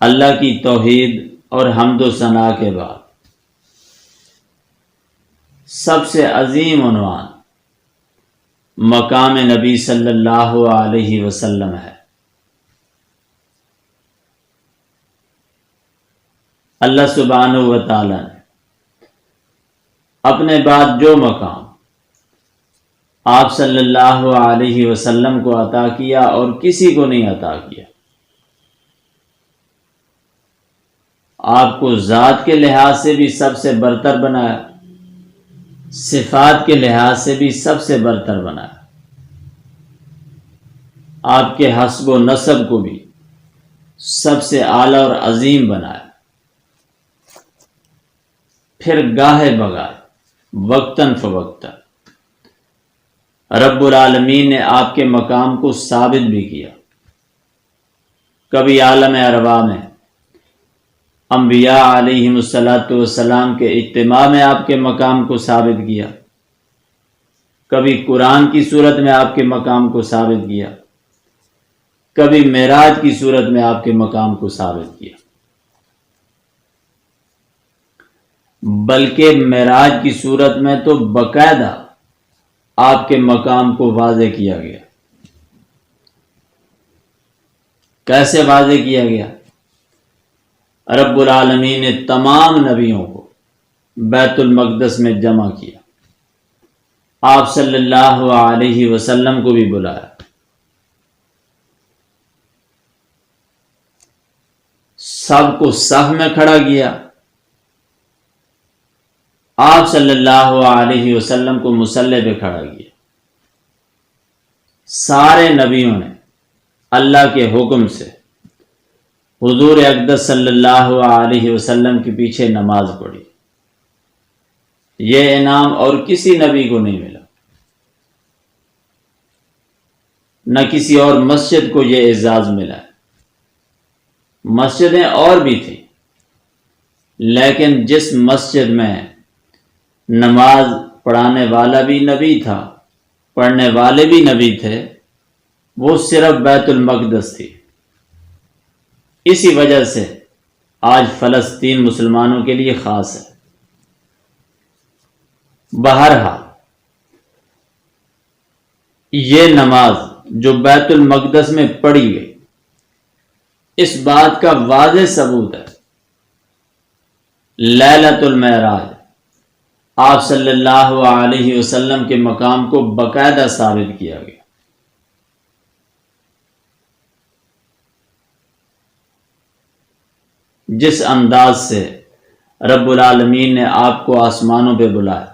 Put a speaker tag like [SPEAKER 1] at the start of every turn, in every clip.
[SPEAKER 1] اللہ کی توحید اور حمد و ثنا کے بعد سب سے عظیم عنوان مقام نبی صلی اللہ علیہ وسلم ہے۔ اللہ سبحانہ و تعالی نے اپنے بعد جو مقام آپ صلی اللہ علیہ وسلم کو عطا کیا اور کسی کو نہیں عطا کیا، آپ کو ذات کے لحاظ سے بھی سب سے برتر بنایا، صفات کے لحاظ سے بھی سب سے برتر بنایا، آپ کے حسب و نسب کو بھی سب سے اعلیٰ اور عظیم بنایا، پھر گاہے بگاہے وقتاً فوقتاً رب العالمین نے آپ کے مقام کو ثابت بھی کیا۔ کبھی عالم ارواح میں انبیاء علیہم السلام کے اجتماع میں آپ کے مقام کو ثابت کیا، کبھی قرآن کی صورت میں آپ کے مقام کو ثابت کیا، کبھی معراج کی صورت میں آپ کے مقام کو ثابت کیا، بلکہ معراج کی صورت میں تو باقاعدہ آپ کے مقام کو واضح کیا گیا۔ کیسے واضح کیا گیا؟ رب العالمین نے تمام نبیوں کو بیت المقدس میں جمع کیا، آپ صلی اللہ علیہ وسلم کو بھی بلایا، سب کو صف میں کھڑا کیا، آپ صلی اللہ علیہ وسلم کو مصلی پہ کھڑا کیا۔ سارے نبیوں نے اللہ کے حکم سے حضور اقدس صلی اللہ علیہ وسلم کے پیچھے نماز پڑھی۔ یہ انعام اور کسی نبی کو نہیں ملا، نہ کسی اور مسجد کو یہ اعزاز ملا ہے۔ مسجدیں اور بھی تھیں، لیکن جس مسجد میں نماز پڑھانے والا بھی نبی تھا، پڑھنے والے بھی نبی تھے، وہ صرف بیت المقدس تھی۔ اسی وجہ سے آج فلسطین مسلمانوں کے لیے خاص ہے۔ بہرحال یہ نماز جو بیت المقدس میں پڑھی گئی، اس بات کا واضح ثبوت ہے لیلۃ المعراج آپ صلی اللہ علیہ وسلم کے مقام کو باقاعدہ ثابت کیا گیا۔ جس انداز سے رب العالمین نے آپ کو آسمانوں پہ بلایا،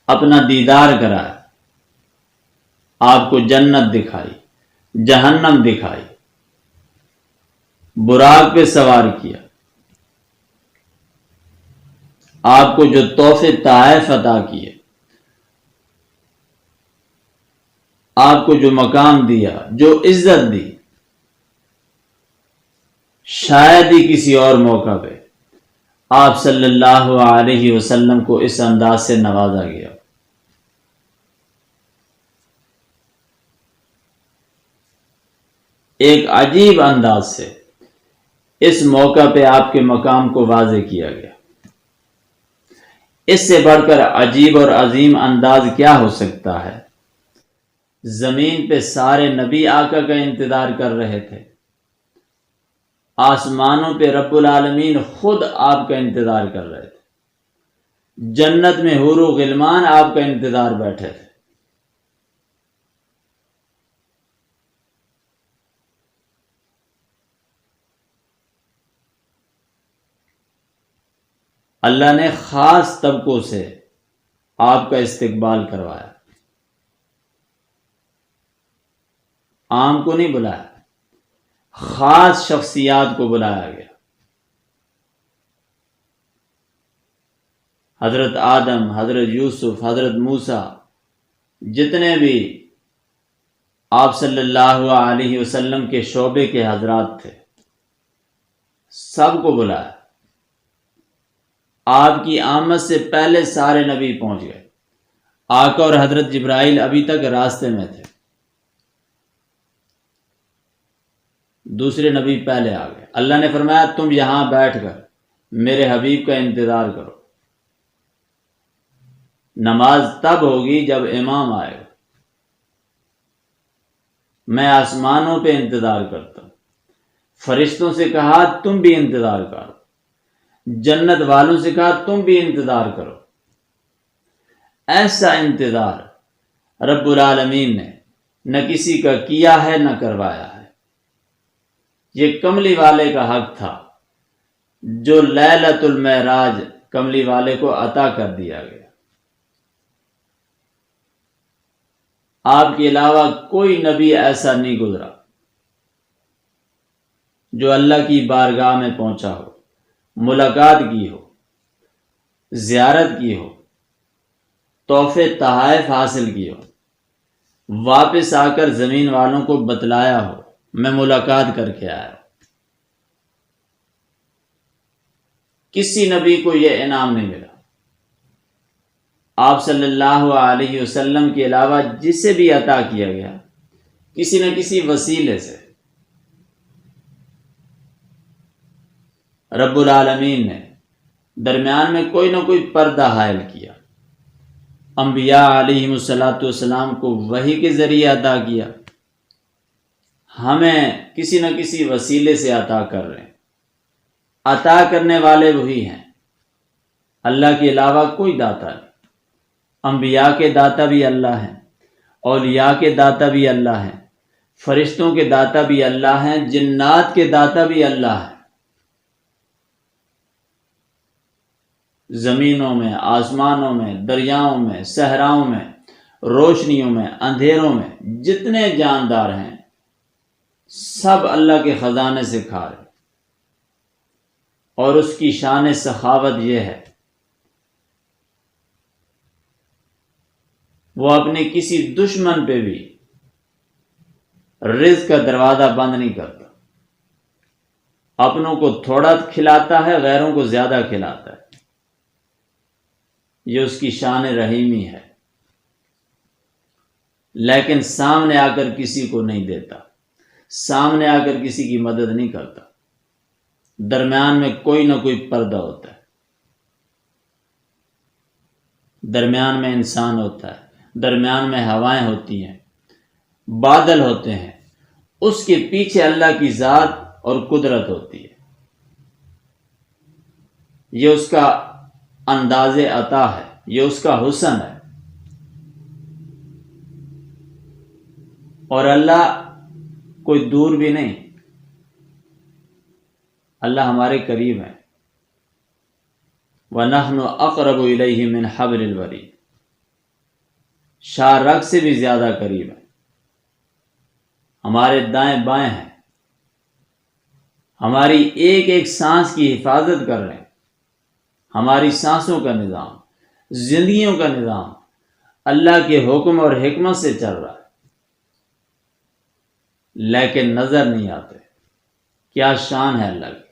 [SPEAKER 1] اپنا دیدار کرایا، آپ کو جنت دکھائی، جہنم دکھائی، براق پہ سوار کیا، آپ کو جو تحفے تحائف عطا کیے، آپ کو جو مقام دیا، جو عزت دی، شاید ہی کسی اور موقع پہ آپ صلی اللہ علیہ وسلم کو اس انداز سے نوازا گیا۔ ایک عجیب انداز سے اس موقع پہ آپ کے مقام کو واضح کیا گیا۔ اس سے بڑھ کر عجیب اور عظیم انداز کیا ہو سکتا ہے؟ زمین پہ سارے نبی آقا کا انتظار کر رہے تھے، آسمانوں پہ رب العالمین خود آپ کا انتظار کر رہے تھے، جنت میں حور و غلمان آپ کا انتظار بیٹھے تھے۔ اللہ نے خاص طبقوں سے آپ کا استقبال کروایا، عام کو نہیں بلایا، خاص شخصیات کو بلایا گیا۔ حضرت آدم، حضرت یوسف، حضرت موسیٰ، جتنے بھی آپ صلی اللہ علیہ وسلم کے شعبے کے حضرات تھے، سب کو بلایا۔ آپ کی آمد سے پہلے سارے نبی پہنچ گئے، آقا اور حضرت جبرائیل ابھی تک راستے میں تھے۔ دوسرے نبی پہلے آ گئے. اللہ نے فرمایا تم یہاں بیٹھ کر میرے حبیب کا انتظار کرو. نماز تب ہوگی جب امام آئے گا. میں آسمانوں پہ انتظار کرتا ہوں. فرشتوں سے کہا تم بھی انتظار کرو. جنت والوں سے کہا تم بھی انتظار کرو. ایسا انتظار رب العالمین نے نہ کسی کا کیا ہے نہ کروایا ہے. یہ کملی والے کا حق تھا جو لیلۃ المعراج کملی والے کو عطا کر دیا گیا. آپ کے علاوہ کوئی نبی ایسا نہیں گزرا جو اللہ کی بارگاہ میں پہنچا ہو، ملاقات کی ہو، زیارت کی ہو، تحفے تحائف حاصل کی ہو، واپس آ کر زمین والوں کو بتلایا ہو میں ملاقات کر کے آیا ہوں. کسی نبی کو یہ انعام نہیں ملا. آپ صلی اللہ علیہ وسلم کے علاوہ جسے بھی عطا کیا گیا کسی نہ کسی وسیلے سے رب العالمین نے درمیان میں کوئی نہ کوئی پردہ حائل کیا. انبیاء علیہم السلام کو وحی کے ذریعے عطا کیا، ہمیں کسی نہ کسی وسیلے سے عطا کر رہے ہیں. عطا کرنے والے وہی ہیں، اللہ کے علاوہ کوئی داتا نہیں. انبیاء کے داتا بھی اللہ ہیں، اولیاء کے داتا بھی اللہ ہیں، فرشتوں کے داتا بھی اللہ ہیں، جنات کے داتا بھی اللہ ہیں. زمینوں میں، آسمانوں میں، دریاؤں میں، صحراؤں میں، روشنیوں میں، اندھیروں میں جتنے جاندار ہیں سب اللہ کے خزانے سے کھا رہے. اور اس کی شان سخاوت یہ ہے وہ اپنے کسی دشمن پہ بھی رزق کا دروازہ بند نہیں کرتا. اپنوں کو تھوڑا کھلاتا ہے، غیروں کو زیادہ کھلاتا ہے. یہ اس کی شان رحیمی ہے. لیکن سامنے آ کر کسی کو نہیں دیتا، سامنے آ کر کسی کی مدد نہیں کرتا. درمیان میں کوئی نہ کوئی پردہ ہوتا ہے. درمیان میں انسان ہوتا ہے، درمیان میں ہوائیں ہوتی ہیں، بادل ہوتے ہیں، اس کے پیچھے اللہ کی ذات اور قدرت ہوتی ہے. یہ اس کا انداز عطا ہے، یہ اس کا حسن ہے. اور اللہ کوئی دور بھی نہیں، اللہ ہمارے قریب ہے. وَنَحْنُ أَقْرَبُ إِلَيْهِ مِنْ حَبْلِ الْوَرِيدِ، شاہ رگ سے بھی زیادہ قریب ہے. ہمارے دائیں بائیں ہیں، ہماری ایک ایک سانس کی حفاظت کر رہے ہیں. ہماری سانسوں کا نظام، زندگیوں کا نظام اللہ کے حکم اور حکمت سے چل رہا ہے. لیکن نظر نہیں آتے. کیا شان ہے اللہ کی.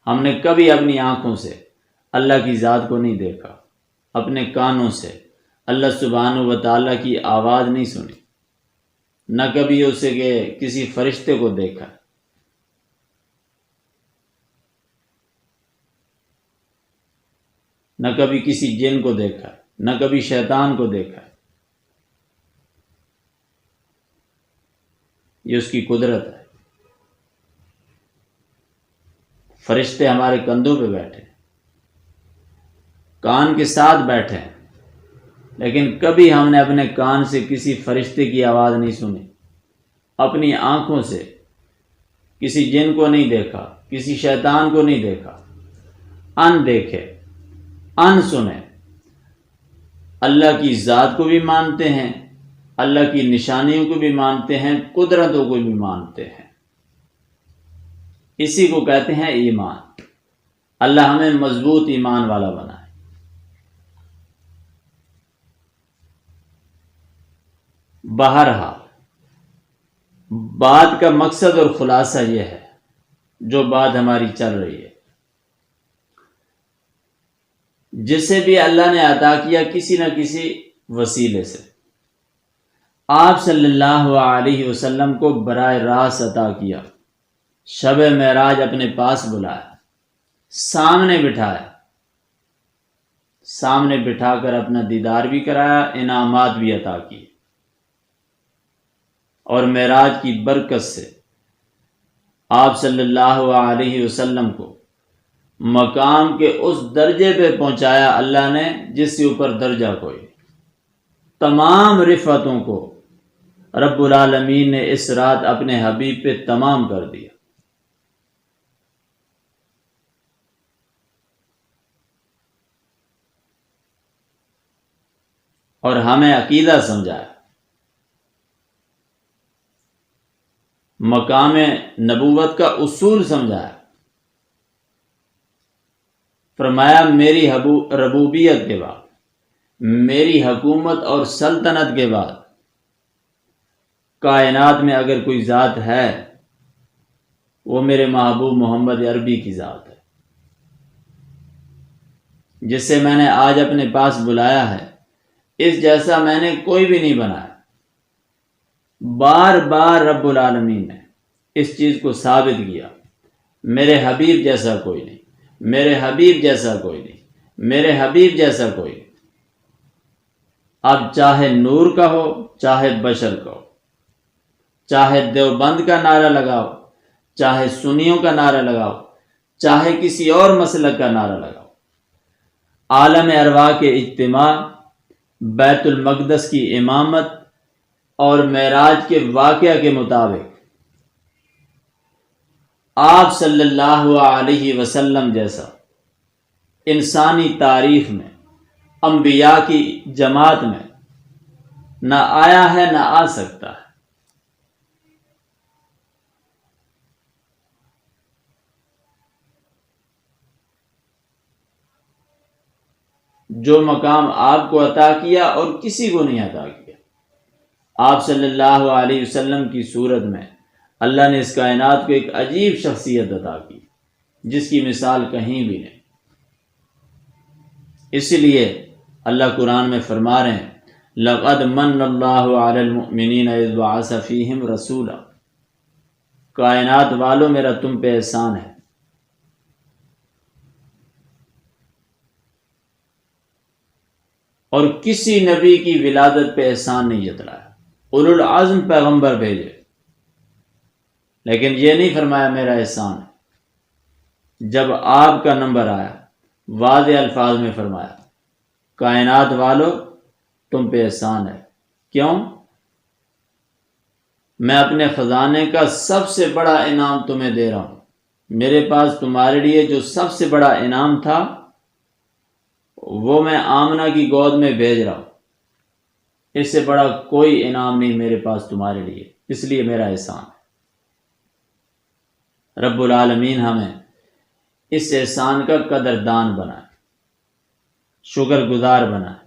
[SPEAKER 1] ہم نے کبھی اپنی آنکھوں سے اللہ کی ذات کو نہیں دیکھا، اپنے کانوں سے اللہ سبحانہ و تعالیٰ کی آواز نہیں سنی، نہ کبھی اسے کہ کسی فرشتے کو دیکھا. نہ کبھی کسی جن کو دیکھا، نہ کبھی شیطان کو دیکھا. یہ اس کی قدرت ہے. فرشتے ہمارے کندھوں پہ بیٹھے، کان کے ساتھ بیٹھے ہیں، لیکن کبھی ہم نے اپنے کان سے کسی فرشتے کی آواز نہیں سنی، اپنی آنکھوں سے کسی جن کو نہیں دیکھا، کسی شیطان کو نہیں دیکھا. ان دیکھے، ان سنے، اللہ کی ذات کو بھی مانتے ہیں، اللہ کی نشانیوں کو بھی مانتے ہیں، قدرتوں کو بھی مانتے ہیں. اسی کو کہتے ہیں ایمان. اللہ ہمیں مضبوط ایمان والا بنائے. بہرحال بات کا مقصد اور خلاصہ یہ ہے، جو بات ہماری چل رہی ہے، جسے بھی اللہ نے عطا کیا کسی نہ کسی وسیلے سے. آپ صلی اللہ علیہ وسلم کو براہ راست عطا کیا، شب معراج اپنے پاس بلایا، سامنے بٹھایا، سامنے بٹھا کر اپنا دیدار بھی کرایا، انعامات بھی عطا کیے، اور معراج کی برکت سے آپ صلی اللہ علیہ وسلم کو مقام کے اس درجے پہ پہنچایا اللہ نے جس سے اوپر درجہ کوئی نہیں۔ تمام رفعتوں کو رب العالمین نے اس رات اپنے حبیب پہ تمام کر دیا۔ اور ہمیں عقیدہ سمجھایا، مقام نبوت کا اصول سمجھایا، فرمایا میری ربوبیت کے بعد، میری حکومت اور سلطنت کے بعد کائنات میں اگر کوئی ذات ہے وہ میرے محبوب محمد عربی کی ذات ہے، جس سے میں نے آج اپنے پاس بلایا ہے۔ اس جیسا میں نے کوئی بھی نہیں بنایا۔ بار بار رب العالمین نے اس چیز کو ثابت کیا، میرے حبیب جیسا کوئی نہیں، میرے حبیب جیسا کوئی نہیں، میرے حبیب جیسا کوئی نہیں۔ اب چاہے نور کا ہو، چاہے بشر کا ہو، چاہے دیوبند کا نعرہ لگاؤ، چاہے سنیوں کا نعرہ لگاؤ، چاہے کسی اور مسلک کا نعرہ لگاؤ، عالم ارواح کے اجتماع، بیت المقدس کی امامت اور معراج کے واقعہ کے مطابق آپ صلی اللہ علیہ وسلم جیسا انسانی تاریخ میں، انبیاء کی جماعت میں نہ آیا ہے نہ آ سکتا ہے۔ جو مقام آپ کو عطا کیا اور کسی کو نہیں عطا کیا۔ آپ صلی اللہ علیہ وسلم کی صورت میں اللہ نے اس کائنات کو ایک عجیب شخصیت عطا کی جس کی مثال کہیں بھی نہیں۔ اس لیے اللہ قرآن میں فرما رہے ہیں لَقَدْ مَنَّ اللَّهُ عَلَى الْمُؤْمِنِينَ إِذْ بَعَثَ فِيهِمْ رَسُولًا، کائنات والوں میرا تم پہ احسان ہے۔ اور کسی نبی کی ولادت پہ احسان نہیں جتلایا، اولو العزم پیغمبر بھیجے، لیکن یہ نہیں فرمایا میرا احسان ہے۔ جب آپ کا نمبر آیا واضح الفاظ میں فرمایا کائنات والو تم پہ احسان ہے۔ کیوں؟ میں اپنے خزانے کا سب سے بڑا انعام تمہیں دے رہا ہوں۔ میرے پاس تمہارے لیے جو سب سے بڑا انعام تھا وہ میں آمنہ کی گود میں بھیج رہا ہوں۔ اس سے بڑا کوئی انعام نہیں میرے پاس تمہارے لیے، اس لیے میرا احسان ہے۔ رب العالمین ہمیں اس احسان کا قدردان بنائے، شکر گزار بنائے،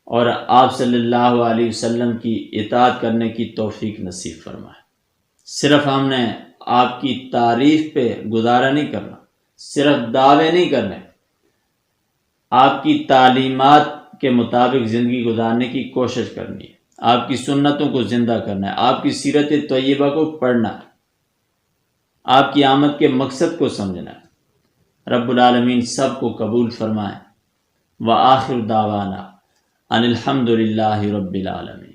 [SPEAKER 1] اور آپ صلی اللہ علیہ وسلم کی اطاعت کرنے کی توفیق نصیب فرمائے۔ صرف ہم نے آپ کی تعریف پہ گزارا نہیں کرنا، صرف دعوے نہیں کرنے، آپ کی تعلیمات کے مطابق زندگی گزارنے کی کوشش کرنی ہے، آپ کی سنتوں کو زندہ کرنا ہے، آپ کی سیرت طیبہ کو پڑھنا ہے، آپ کی آمد کے مقصد کو سمجھنا ہے۔ رب العالمین سب کو قبول فرمائے۔ وآخر دعوانا ان الحمد للہ رب العالمین۔